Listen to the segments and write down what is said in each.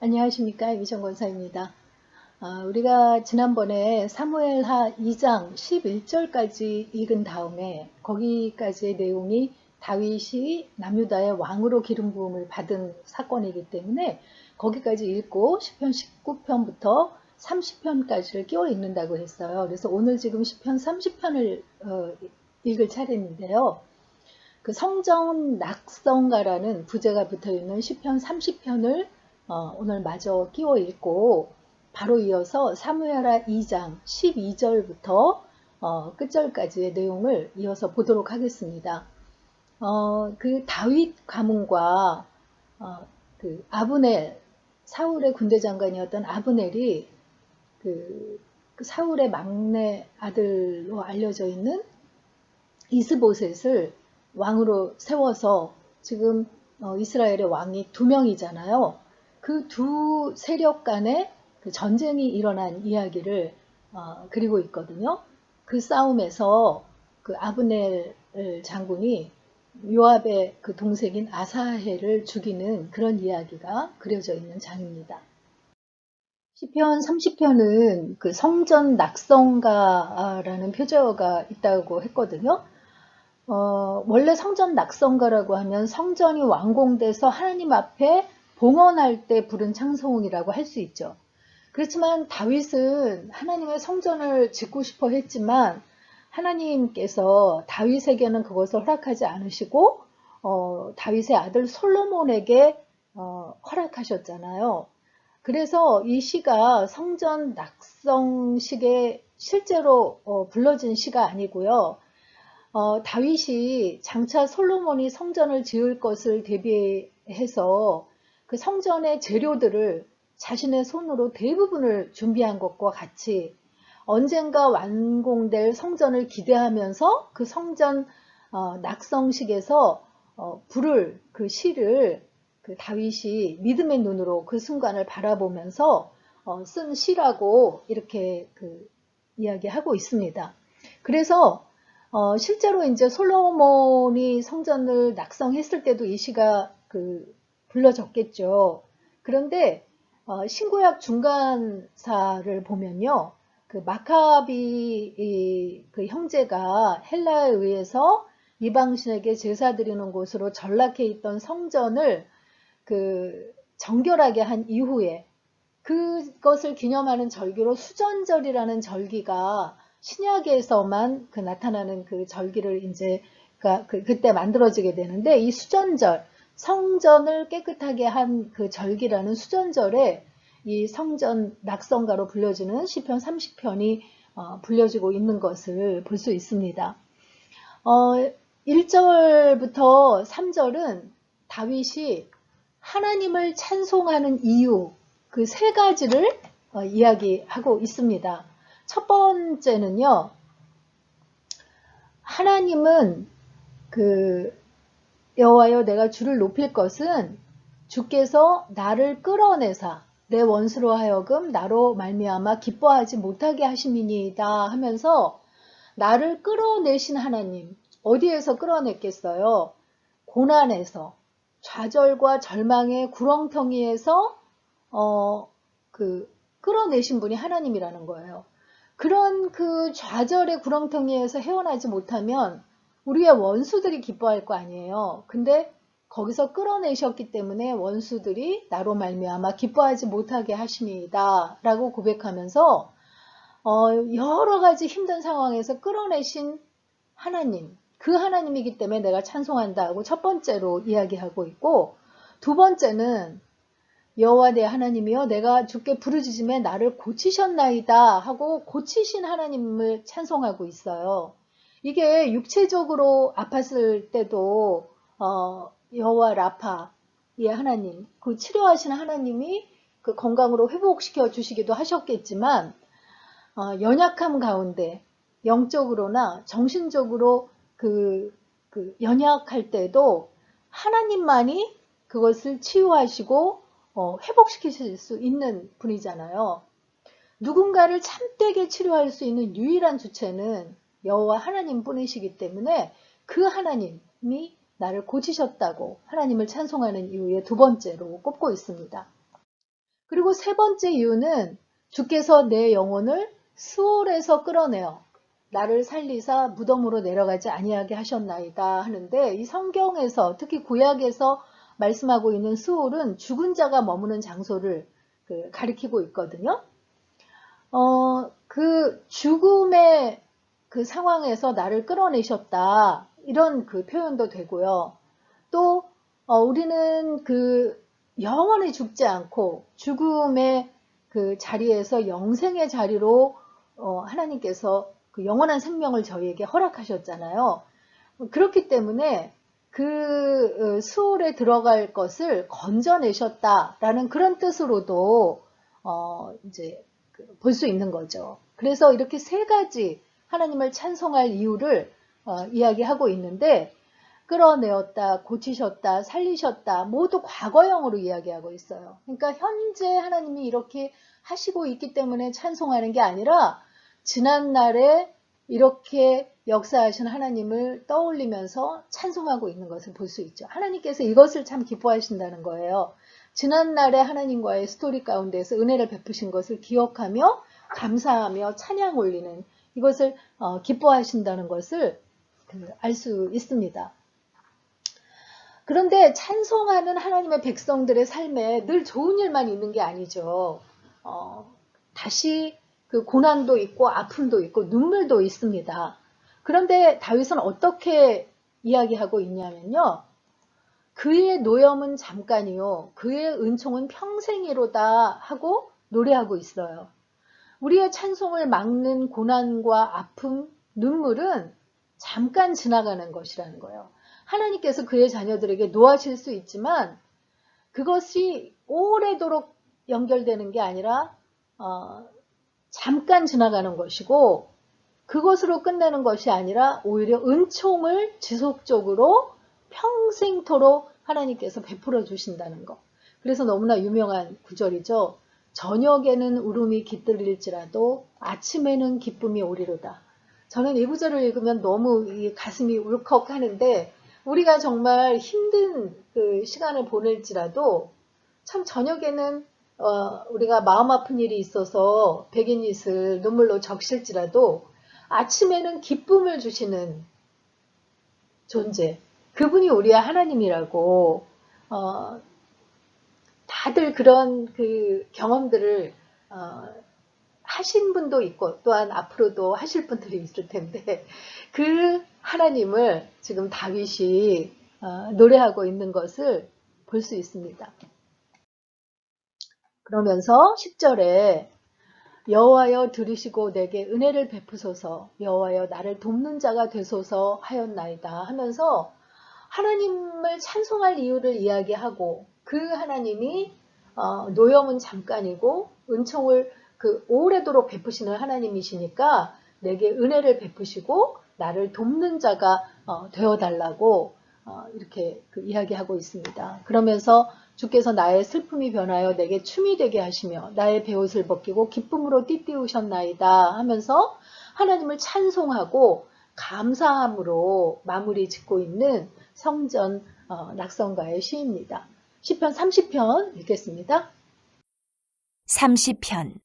안녕하십니까, 이미정 권사입니다. 우리가 지난번에 사무엘하 2장 11절까지 읽은 다음에 거기까지의 내용이 다윗이 남유다의 왕으로 기름 부음을 받은 사건이기 때문에 거기까지 읽고 시편 19편부터 30편까지를 끼워 읽는다고 했어요. 그래서 오늘 지금 시편 30편을 읽을 차례인데요. 그 성전 낙성가라는 부제가 붙어있는 시편 30편을 오늘 마저 끼워 읽고 바로 이어서 사무엘하 2장 12절부터 끝절까지의 내용을 이어서 보도록 하겠습니다. 그 다윗 가문과 그 아브넬, 사울의 군대 장관이었던 아브넬이 그 사울의 막내 아들로 알려져 있는 이스보셋을 왕으로 세워서 지금 이스라엘의 왕이 2명이잖아요. 그 두 세력 간의 그 전쟁이 일어난 이야기를 그리고 있거든요. 그 싸움에서 그 아브넬 장군이 요압의 그 동생인 아사헬을 죽이는 그런 이야기가 그려져 있는 장입니다. 시편 30편은 그 성전 낙성가라는 표제어가 있다고 했거든요. 원래 성전 낙성가라고 하면 성전이 완공돼서 하나님 앞에 봉헌할 때 부른 찬송이라고 할 수 있죠. 그렇지만 다윗은 하나님의 성전을 짓고 싶어 했지만 하나님께서 다윗에게는 그것을 허락하지 않으시고 다윗의 아들 솔로몬에게 허락하셨잖아요. 그래서 이 시가 성전 낙성식에 실제로 불러진 시가 아니고요. 다윗이 장차 솔로몬이 성전을 지을 것을 대비해서 그 성전의 재료들을 자신의 손으로 대부분을 준비한 것과 같이 언젠가 완공될 성전을 기대하면서 그 성전 낙성식에서 부를 그 시를 그 다윗이 믿음의 눈으로 그 순간을 바라보면서 쓴 시라고 이렇게 그 이야기하고 있습니다. 그래서 실제로 이제 솔로몬이 성전을 낙성했을 때도 이 시가 불러졌겠죠. 그런데 신구약 중간사를 보면요, 그 마카비 그 형제가 헬라에 의해서 이방신에게 제사 드리는 곳으로 전락해 있던 성전을 그 정결하게 한 이후에 그것을 기념하는 절기로 수전절이라는 절기가 신약에서만 그 나타나는 그 절기를 이제 그때 만들어지게 되는데 이 수전절, 성전을 깨끗하게 한 그 절기라는 수전절에 이 성전 낙성가로 불려지는 시편 30편이 불려지고 있는 것을 볼 수 있습니다. 1절부터 3절은 다윗이 하나님을 찬송하는 이유 그 세 가지를 이야기하고 있습니다. 첫 번째는요, 하나님은 여호와여 내가 주를 높일 것은 주께서 나를 끌어내사 내 원수로 하여금 나로 말미암아 기뻐하지 못하게 하심이니이다 하면서 나를 끌어내신 하나님, 어디에서 끌어냈겠어요? 고난에서, 좌절과 절망의 구렁텅이에서 끌어내신 분이 하나님이라는 거예요. 그런 그 좌절의 구렁텅이에서 헤어나지 못하면 우리의 원수들이 기뻐할 거 아니에요. 근데 거기서 끌어내셨기 때문에 원수들이 나로 말미암아 기뻐하지 못하게 하심이다 라고 고백하면서 여러 가지 힘든 상황에서 끌어내신 하나님, 그 하나님이기 때문에 내가 찬송한다 하고 첫 번째로 이야기하고 있고, 두 번째는 여호와 내 하나님이여 내가 주께 부르짖음에 나를 고치셨나이다 하고 고치신 하나님을 찬송하고 있어요. 이게 육체적으로 아팠을 때도 여호와 라파의 하나님, 그 치료하시는 하나님이 그 건강으로 회복시켜 주시기도 하셨겠지만 연약함 가운데 영적으로나 정신적으로 연약할 때도 하나님만이 그것을 치유하시고 회복시키실 수 있는 분이잖아요. 누군가를 참되게 치료할 수 있는 유일한 주체는 여호와 하나님 뿐이시기 때문에 그 하나님이 나를 고치셨다고 하나님을 찬송하는 이유의 두 번째로 꼽고 있습니다. 그리고 세 번째 이유는 주께서 내 영혼을 스올에서 끌어내어 나를 살리사 무덤으로 내려가지 아니하게 하셨나이다 하는데, 이 성경에서 특히 구약에서 말씀하고 있는 스올은 죽은 자가 머무는 장소를 가리키고 있거든요. 그 죽음의 그 상황에서 나를 끌어내셨다, 이런 그 표현도 되고요. 또 우리는 그 영원히 죽지 않고 죽음의 그 자리에서 영생의 자리로 하나님께서 그 영원한 생명을 저희에게 허락하셨잖아요. 그렇기 때문에 그 수월에 들어갈 것을 건져내셨다라는 그런 뜻으로도 이제 볼 수 있는 거죠. 그래서 이렇게 세 가지 하나님을 찬송할 이유를 이야기하고 있는데, 끌어내었다, 고치셨다, 살리셨다, 모두 과거형으로 이야기하고 있어요. 그러니까 현재 하나님이 이렇게 하시고 있기 때문에 찬송하는 게 아니라 지난날에 이렇게 역사하신 하나님을 떠올리면서 찬송하고 있는 것을 볼 수 있죠. 하나님께서 이것을 참 기뻐하신다는 거예요. 지난날에 하나님과의 스토리 가운데서 은혜를 베푸신 것을 기억하며 감사하며 찬양 올리는, 이것을 기뻐하신다는 것을 알 수 있습니다. 그런데 찬송하는 하나님의 백성들의 삶에 늘 좋은 일만 있는 게 아니죠. 다시 그 고난도 있고 아픔도 있고 눈물도 있습니다. 그런데 다윗은 어떻게 이야기하고 있냐면요. 그의 노염은 잠깐이요, 그의 은총은 평생이로다 하고 노래하고 있어요. 우리의 찬송을 막는 고난과 아픔, 눈물은 잠깐 지나가는 것이라는 거예요. 하나님께서 그의 자녀들에게 노하실 수 있지만 그것이 오래도록 연결되는 게 아니라 잠깐 지나가는 것이고, 그것으로 끝내는 것이 아니라 오히려 은총을 지속적으로 평생토록 하나님께서 베풀어 주신다는 것. 그래서 너무나 유명한 구절이죠. 저녁에는 울음이 깃들일지라도 아침에는 기쁨이 오리로다. 저는 이 구절을 읽으면 너무 가슴이 울컥하는데, 우리가 정말 힘든 그 시간을 보낼지라도 참 저녁에는 우리가 마음 아픈 일이 있어서 백인잇을 눈물로 적실지라도 아침에는 기쁨을 주시는 존재, 그분이 우리의 하나님이라고 다들 그런 그 경험들을 하신 분도 있고 또한 앞으로도 하실 분들이 있을 텐데, 그 하나님을 지금 다윗이 노래하고 있는 것을 볼 수 있습니다. 그러면서 10절에 여호와여 들으시고 내게 은혜를 베푸소서, 여호와여 나를 돕는 자가 되소서 하였나이다 하면서 하나님을 찬송할 이유를 이야기하고, 그 하나님이 노염은 잠깐이고 은총을 오래도록 베푸시는 하나님이시니까 내게 은혜를 베푸시고 나를 돕는 자가 되어달라고 이렇게 이야기하고 있습니다. 그러면서 주께서 나의 슬픔이 변하여 내게 춤이 되게 하시며 나의 베옷을 벗기고 기쁨으로 띠띠우셨나이다 하면서 하나님을 찬송하고 감사함으로 마무리 짓고 있는 성전 낙성가의 시입니다. 시편 30편 읽겠습니다. 30편.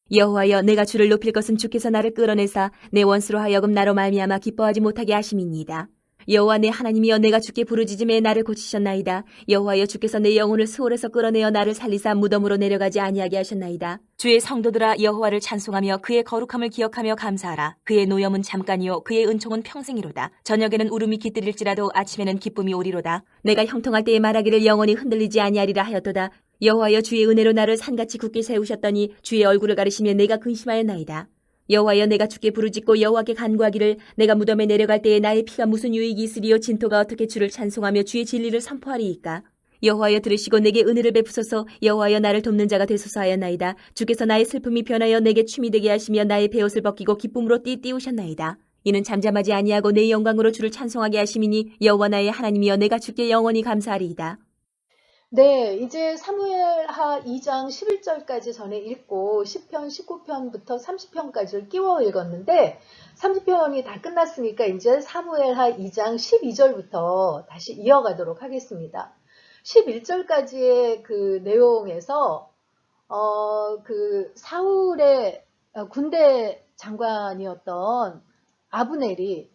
여호와여 내가 주를 높일 것은 주께서 나를 끌어내사 내 원수로 하여금 나로 말미암아 기뻐하지 못하게 하심이니이다. 여호와 내 하나님이여 내가 주께 부르짖음에 나를 고치셨나이다. 여호와여 주께서 내 영혼을 수월에서 끌어내어 나를 살리사 무덤으로 내려가지 아니하게 하셨나이다. 주의 성도들아 여호와를 찬송하며 그의 거룩함을 기억하며 감사하라. 그의 노염은 잠깐이요 그의 은총은 평생이로다. 저녁에는 울음이 깃들일지라도 아침에는 기쁨이 오리로다. 내가 형통할 때에 말하기를 영원히 흔들리지 아니하리라 하였도다. 여호와여 주의 은혜로 나를 산같이 굳게 세우셨더니 주의 얼굴을 가리시며 내가 근심하였나이다. 여호와여 내가 주께 부르짖고 여호와께 간구하기를 내가 무덤에 내려갈 때에 나의 피가 무슨 유익이 있으리요 진토가 어떻게 주를 찬송하며 주의 진리를 선포하리이까. 여호와여 들으시고 내게 은혜를 베푸소서, 여호와여 나를 돕는 자가 되소서 하였나이다. 주께서 나의 슬픔이 변하여 내게 춤이 되게 하시며 나의 베옷을 벗기고 기쁨으로 띠띠우셨나이다. 이는 잠잠하지 아니하고 내 영광으로 주를 찬송하게 하심이니 여호와 나의 하나님이여 내가 주께 영원히 감사하리이다. 네, 이제 사무엘하 2장 11절까지 전에 읽고 10편, 19편부터 30편까지를 끼워 읽었는데 30편이 다 끝났으니까 이제 사무엘하 2장 12절부터 다시 이어가도록 하겠습니다. 11절까지의 그 내용에서 그 사울의 군대 장관이었던 아브넬이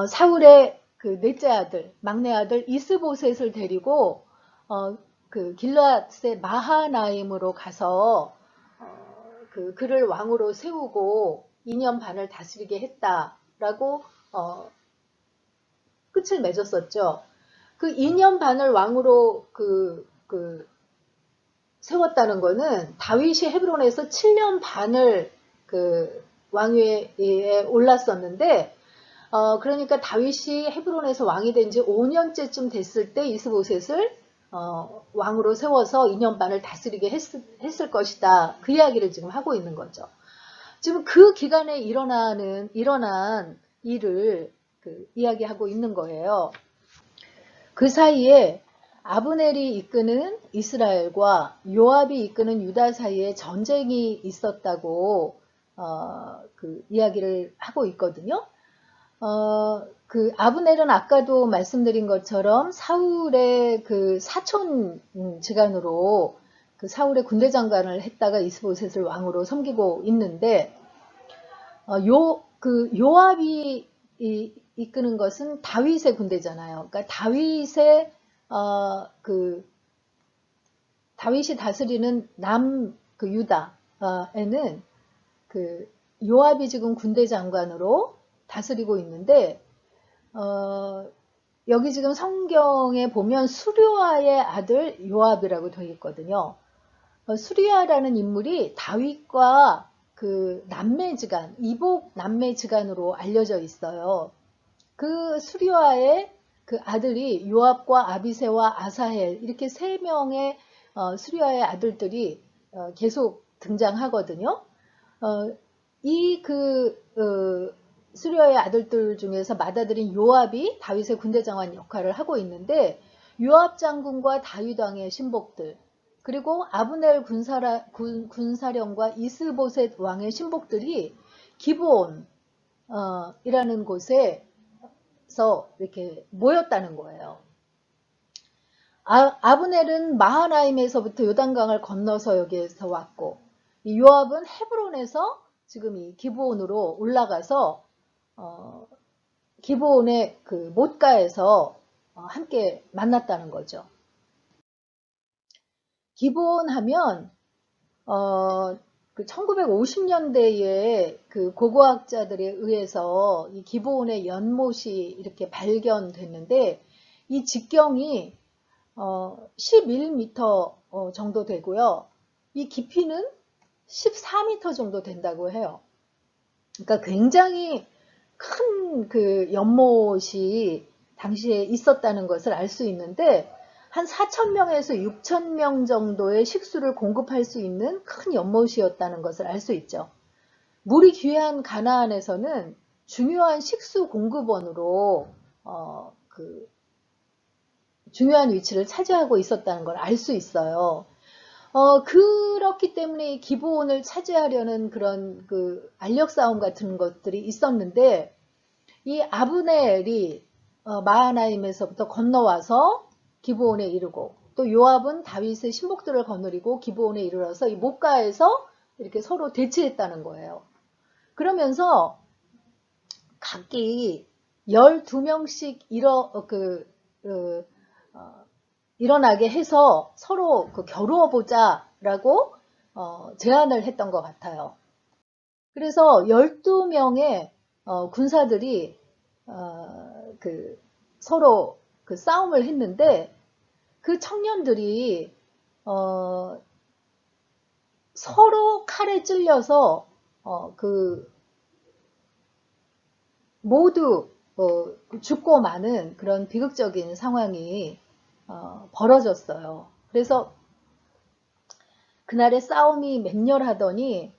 사울의 그 넷째 아들, 막내 아들 이스보셋을 데리고 그 길르앗의 마하나임으로 가서 그를 왕으로 세우고 2년 반을 다스리게 했다라고 끝을 맺었었죠. 그 2년 반을 왕으로 세웠다는 거는 다윗이 헤브론에서 7년 반을 그 왕위에 올랐었는데 그러니까 다윗이 헤브론에서 왕이 된 지 5년째쯤 됐을 때 이스보셋을 왕으로 세워서 2년 반을 다스리게 했을 것이다. 그 이야기를 지금 하고 있는 거죠. 지금 그 기간에 일어난 일을 이야기하고 있는 거예요. 그 사이에 아브넬이 이끄는 이스라엘과 요압이 이끄는 유다 사이에 전쟁이 있었다고 이야기를 하고 있거든요. 그 아브넬은 아까도 말씀드린 것처럼 사울의 그 사촌 지간으로 그 사울의 군대 장관을 했다가 이스보셋을 왕으로 섬기고 있는데 요압이 이끄는 것은 다윗의 군대잖아요. 그러니까 다윗이 다스리는 그 유다에는 그 요압이 지금 군대 장관으로 다스리고 있는데 여기 지금 성경에 보면 수르야의 아들 요압이라고 되어 있거든요. 수르야라는 인물이 다윗과 그 남매지간, 이복 남매지간으로 알려져 있어요. 그 수르야의 그 아들이 요압과 아비새와 아사헬 이렇게 세 명의 수르야의 아들들이 계속 등장하거든요. 수르야의 아들들 중에서 맏아들인 요압이 다윗의 군대장관 역할을 하고 있는데 요압 장군과 다윗 왕의 신복들 그리고 아브넬 군사령과 이스보셋 왕의 신복들이 기브온 이라는 곳에서 이렇게 모였다는 거예요. 아브넬은 마하나임에서부터 요단강을 건너서 여기에서 왔고 이 요압은 헤브론에서 지금 이 기브온으로 올라가서 기브온의 그 못가에서 함께 만났다는 거죠. 기브온 하면 그 1950년대에 그 고고학자들에 의해서 이 기브온의 연못이 이렇게 발견됐는데 이 직경이 11m 정도 되고요. 이 깊이는 14m 정도 된다고 해요. 그러니까 굉장히 큰 그 연못이 당시에 있었다는 것을 알 수 있는데 한 4,000명에서 6,000명 정도의 식수를 공급할 수 있는 큰 연못이었다는 것을 알 수 있죠. 물이 귀한 가나안에서는 중요한 식수 공급원으로 중요한 위치를 차지하고 있었다는 걸 알 수 있어요. 그렇기 때문에 기브온을 차지하려는 그런 그 알력 싸움 같은 것들이 있었는데 이 아브넬이 마하나임에서부터 건너와서 기브온에 이르고 또 요압은 다윗의 신복들을 거느리고 기브온에 이르러서 이 못가에서 이렇게 서로 대치했다는 거예요. 그러면서 각기 12명씩 일어나게 해서 서로 겨루어 보자라고 제안을 했던 것 같아요. 그래서 12명의 군사들이 서로 싸움을 했는데 그 청년들이 서로 칼에 찔려서 모두 죽고 마는 그런 비극적인 상황이 벌어졌어요. 그래서 그날의 싸움이 맹렬하더니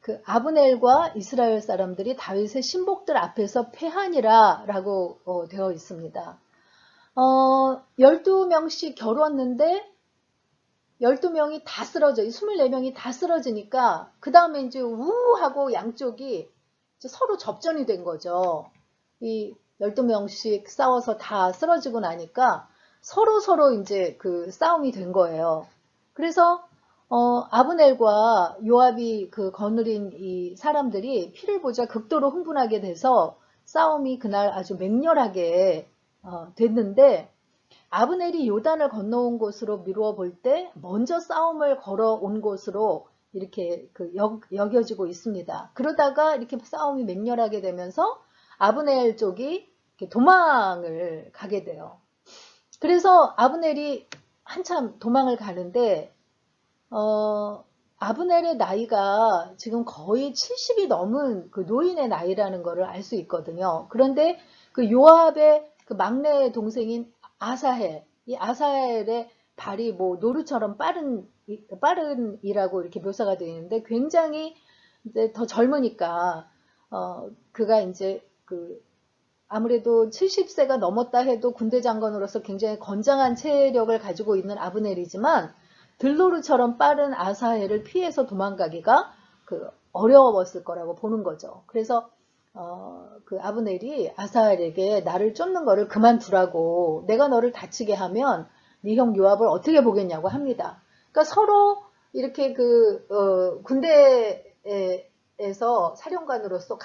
그 아브넬과 이스라엘 사람들이 다윗의 신복들 앞에서 패하니라 라고 되어 있습니다. 12명씩 겨뤘는데 12명이 다 쓰러져, 24명이 다 쓰러지니까 그 다음에 이제 우하고 양쪽이 이제 서로 접전이 된 거죠. 이 12명씩 싸워서 다 쓰러지고 나니까 서로 이제 그 싸움이 된 거예요. 그래서 아브넬과 요압이 그 거느린 이 사람들이 피를 보자 극도로 흥분하게 돼서 싸움이 그날 아주 맹렬하게 됐는데, 아브넬이 요단을 건너온 곳으로 미루어 볼 때 먼저 싸움을 걸어온 곳으로 이렇게 여겨지고 있습니다. 그러다가 이렇게 싸움이 맹렬하게 되면서 아브넬 쪽이 이렇게 도망을 가게 돼요. 그래서 아브넬이 한참 도망을 가는데 아브넬의 나이가 지금 거의 70이 넘은 그 노인의 나이라는 것을 알 수 있거든요. 그런데 그 요압의 그 막내 동생인 아사헬, 이 아사헬의 발이 뭐 노루처럼 빠른이라고 이렇게 묘사가 되어 있는데, 굉장히 이제 더 젊으니까 그가 이제 아무래도 70세가 넘었다 해도 군대 장관으로서 굉장히 건장한 체력을 가지고 있는 아브넬이지만, 들노루처럼 빠른 아사헬을 피해서 도망가기가 어려웠을 거라고 보는 거죠. 그래서 그 아브넬이 아사헬에게 나를 쫓는 거를 그만두라고, 내가 너를 다치게 하면 네 형 요압을 어떻게 보겠냐고 합니다. 그러니까 서로 이렇게 군대에서 사령관으로서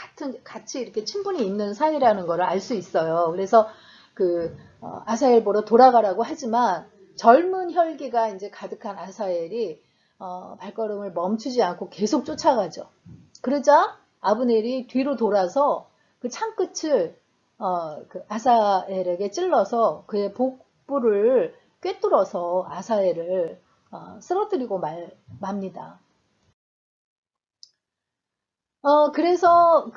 같이 이렇게 친분이 있는 사이라는 걸 알 수 있어요. 그래서 아사헬 보러 돌아가라고 하지만 젊은 혈기가 이제 가득한 아사헬이 발걸음을 멈추지 않고 계속 쫓아가죠. 그러자 아브넬이 뒤로 돌아서 그 창끝을 아사헬에게 찔러서 그의 복부를 꿰뚫어서 아사헬을 쓰러뜨리고 맙니다. 그래서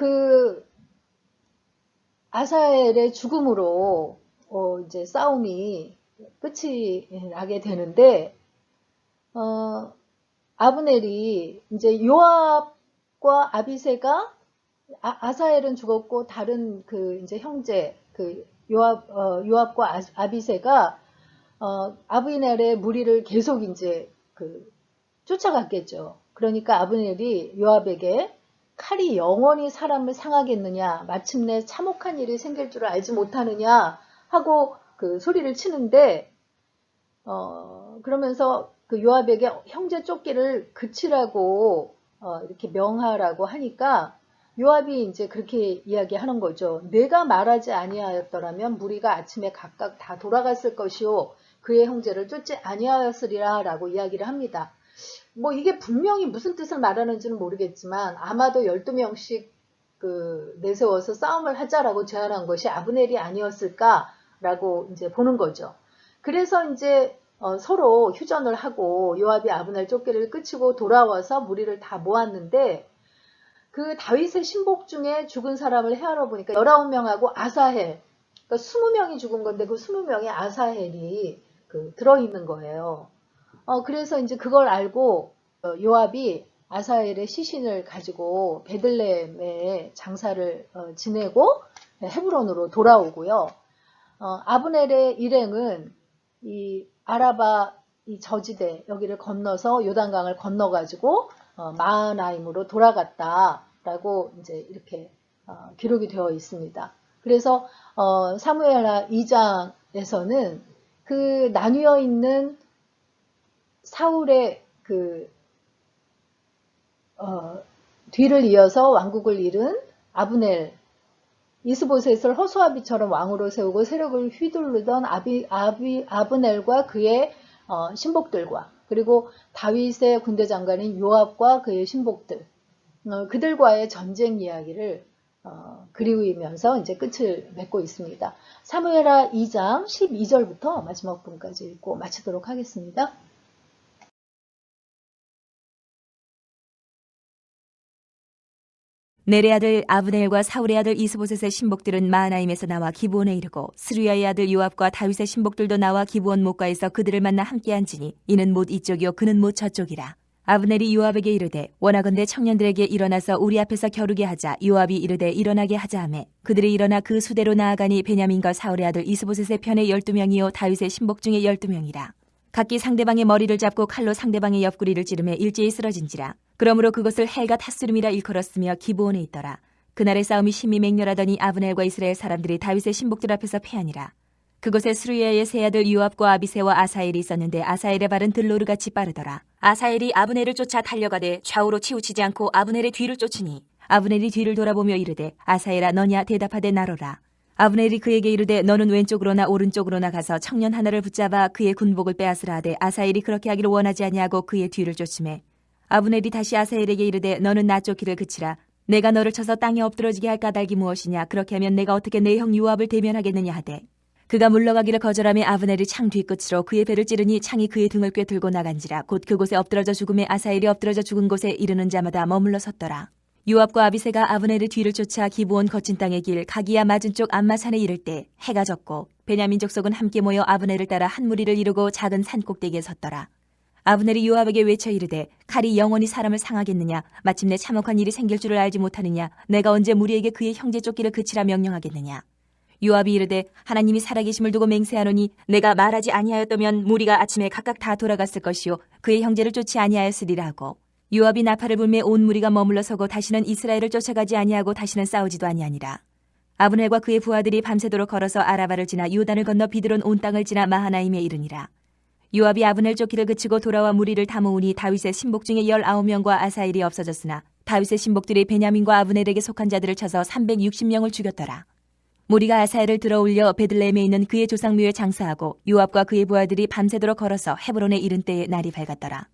아사헬의 죽음으로 이제 싸움이 끝이 나게 되는데, 아브넬이 이제 요압과 아비새가 아사헬은 죽었고 다른 이제 형제 요압과 아비새가 아브넬의 무리를 계속 이제 쫓아갔겠죠. 그러니까 아브넬이 요압에게 칼이 영원히 사람을 상하겠느냐, 마침내 참혹한 일이 생길 줄 알지 못하느냐 하고 소리를 치는데, 그러면서 요압에게 형제 쫓기를 그치라고 이렇게 명하라고 하니까 요압이 이제 그렇게 이야기하는 거죠. 내가 말하지 아니하였더라면 무리가 아침에 각각 다 돌아갔을 것이요 그의 형제를 쫓지 아니하였으리라 라고 이야기를 합니다. 뭐 이게 분명히 무슨 뜻을 말하는지는 모르겠지만 아마도 12명씩 내세워서 싸움을 하자라고 제안한 것이 아브넬이 아니었을까라고 이제 보는 거죠. 그래서 이제 서로 휴전을 하고 요압이 아브넬 쫓기를 끝이고 돌아와서 무리를 다 모았는데, 다윗의 신복 중에 죽은 사람을 헤아려 보니까 19명하고 아사헬, 그러니까 20명이 죽은 건데 그 20명에 아사헬이 들어있는 거예요. 그래서 이제 그걸 알고 요압이 아사헬의 시신을 가지고 베들레헴에 장사를 지내고 헤브론으로 돌아오고요. 아브넬의 일행은 이 아라바 이 저지대 여기를 건너서 요단강을 건너가지고 마하나임으로 돌아갔다라고 이제 이렇게 기록이 되어 있습니다. 그래서 사무엘하 2장에서는 나뉘어 있는 사울의 뒤를 이어서 왕국을 잃은 아브넬, 이스보셋을 허수아비처럼 왕으로 세우고 세력을 휘두르던 아브넬과 그의 신복들과, 그리고 다윗의 군대 장관인 요압과 그의 신복들, 그들과의 전쟁 이야기를 그리우면서 이제 끝을 맺고 있습니다. 사무엘하 2장 12절부터 마지막 부분까지 읽고 마치도록 하겠습니다. 넬의 아들 아브넬과 사울의 아들 이스보셋의 신복들은 마하나임에서 나와 기브온에 이르고 스루야의 아들 요압과 다윗의 신복들도 나와 기브온 못가에서 그들을 만나 함께 앉으니 이는 못 이쪽이요 그는 못 저쪽이라. 아브넬이 요압에게 이르되 원하건대 청년들에게 일어나서 우리 앞에서 겨루게 하자. 요압이 이르되 일어나게 하자 하매 그들이 일어나 그 수대로 나아가니 베냐민과 사울의 아들 이스보셋의 편에 12명이요 다윗의 신복 중에 12명이라. 각기 상대방의 머리를 잡고 칼로 상대방의 옆구리를 찌르매 일제히 쓰러진지라. 그러므로 그것을 헬가 탓스름이라 일컬었으며 기브온에 있더라. 그날의 싸움이 심히 맹렬하더니 아브넬과 이스라엘 사람들이 다윗의 신복들 앞에서 패하니라. 그곳에 스루야의 세 아들 요압과 아비새와 아사엘이 있었는데 아사엘의 발은 들로르같이 빠르더라. 아사엘이 아브넬을 쫓아 달려가되 좌우로 치우치지 않고 아브넬의 뒤를 쫓으니 아브넬이 뒤를 돌아보며 이르되 아사엘아 너냐 대답하되 나로라. 아브넬이 그에게 이르되 너는 왼쪽으로나 오른쪽으로나 가서 청년 하나를 붙잡아 그의 군복을 빼앗으라 하되 아사엘이 그렇게 하기를 원하지 아니하고 그의 뒤를 쫓으매 아브넬이 다시 아사엘에게 이르되 너는 나 쫓기를 그치라. 내가 너를 쳐서 땅에 엎드러지게 할 까닭이 무엇이냐. 그렇게 하면 내가 어떻게 내 형 요압을 대면하겠느냐 하되 그가 물러가기를 거절하며 아브넬이 창 뒤끝으로 그의 배를 찌르니 창이 그의 등을 꿰들고 나간지라. 곧 그곳에 엎드러져 죽음에 아사엘이 엎드러져 죽은 곳에 이르는 자마다 머물러 섰더라. 요압과 아비새가 아브넬의 뒤를 쫓아 기브온 거친 땅의 길 가기야 맞은 쪽 암마산에 이를 때 해가 졌고 베냐민 족속은 함께 모여 아브넬을 따라 한 무리를 이루고 작은 산 꼭대기에 섰더라. 아브넬이 요압에게 외쳐 이르되 칼이 영원히 사람을 상하겠느냐. 마침내 참혹한 일이 생길 줄을 알지 못하느냐. 내가 언제 무리에게 그의 형제 쫓기를 그치라 명령하겠느냐. 요압이 이르되 하나님이 살아계심을 두고 맹세하노니 내가 말하지 아니하였다면 무리가 아침에 각각 다 돌아갔을 것이요 그의 형제를 쫓지 아니하였으리라 하고 요압이 나팔을 불매 온 무리가 머물러 서고 다시는 이스라엘을 쫓아가지 아니하고 다시는 싸우지도 아니하니라. 아브넬과 그의 부하들이 밤새도록 걸어서 아라바를 지나 요단을 건너 비드론 온 땅을 지나 마하나임에 이르니라. 요압이 아브넬 쫓기를 그치고 돌아와 무리를 다 모으니 다윗의 신복 중에 19명과 아사엘이 없어졌으나 다윗의 신복들이 베냐민과 아브넬에게 속한 자들을 쳐서 360명을 죽였더라. 무리가 아사엘을 들어올려 베들레헴에 있는 그의 조상묘에 장사하고 요압과 그의 부하들이 밤새도록 걸어서 헤브론에 이른 때에 날이 밝았더라.